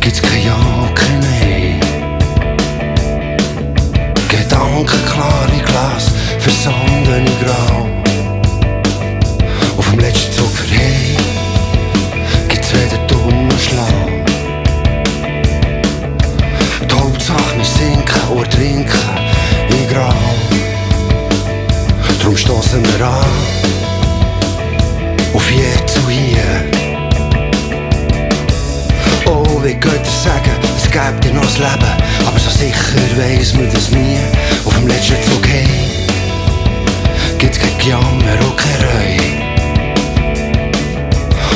gibt's kein Ja, kein Nein. Gedanken klar wie Glas, versanden in Grau. Auf dem letzten Zug für Hey gibt's weder dumm noch schlau. Die Hauptsache wir sinken oder trinken in Grau. Drum stossen wir an auf jetzt und hier. Oh, wie Götter sagen, es gibt ja noch das Leben, aber so sicher weiss man das nie. Auf dem letzten Zug hey gibt's kein Gejammer und kein Reue.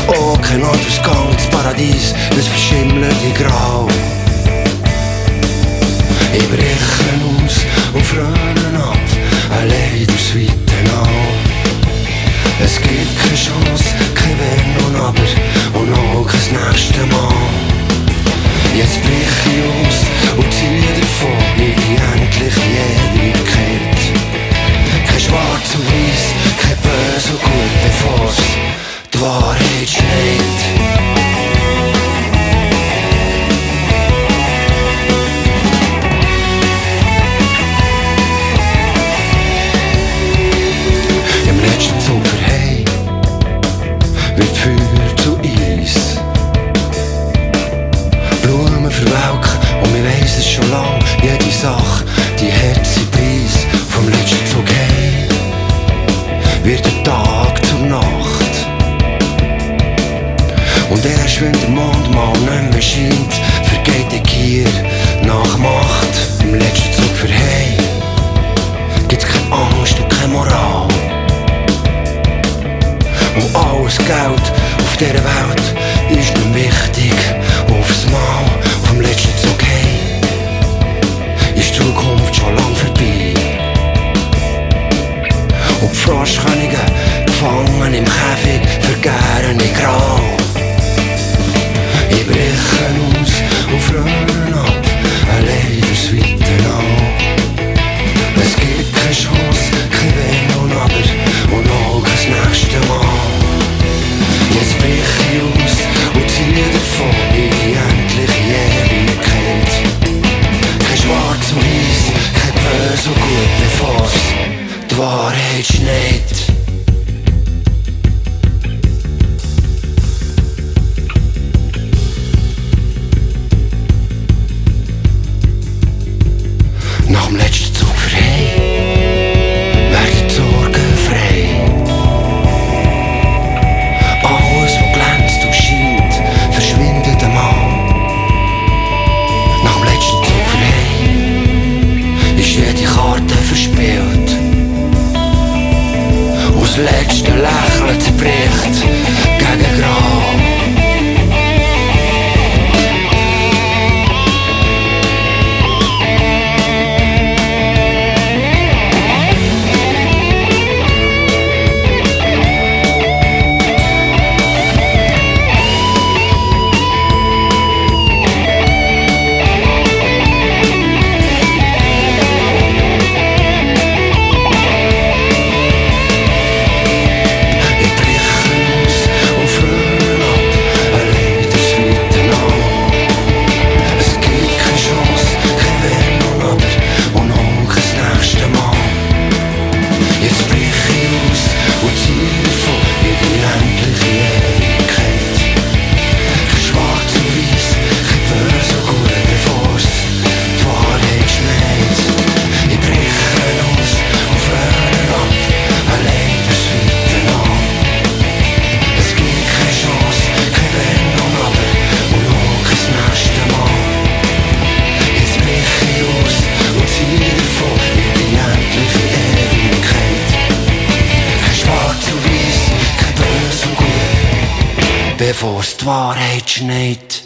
Oh, kein Notausgang ins Paradies, das verschimmelte Grau. Ich breche aus und fröne ab, allein durchs weite Nau. Es gibt keine Chance, kein Wenn und Aber und auch kein nächste Mal. Jetzt brich ich aus und ziehe davon in die endliche Ewigkeit. Kein Schwarz und Weiß, kein Böse und Gut, bevor's die Wahrheit schneit. Im letzten Zug für Hey wird Feuer zu Eis. Blumen verwelken und wir weiss es schon lang. Jede Sache, die hat seinen Preis. Vom letzten Zug Hey wird der Tag zur Nacht. Und erst wenn der Mond mal nicht mehr scheint, vergeht die Gier nach Macht. Im letzten Zug für Hey gibt's keine Angst und keine Moral. Und alles Geld auf dieser Welt ist nicht wichtig. Aufs Mal vom letzten Zug hey ist die Zukunft schon lang vorbei. Und die Froschkönige gefangen im Käfig vergären in Grau. Ich breche aus und fröne ab, allein durchs weite Nau. Es gibt keine Chance, kein Wenn und Aber und auch kein nächste Mal. Jetzt brich ich aus und ziehe davon in die endliche Ewigkeit. Kein Schwarz und Weiß, kein Böse und Gut, bevor's die Wahrheit schneit. Nach dem letzten Zug für Hey werden die Sorgen frei. Alles, was glänzt und scheint, verschwindet einmal. Nach dem letzten Zug für Hey ist jede Karte verspielt. Und das letzte Lächeln zerbricht gegen Grau. Bevor es die Wahrheit schneit.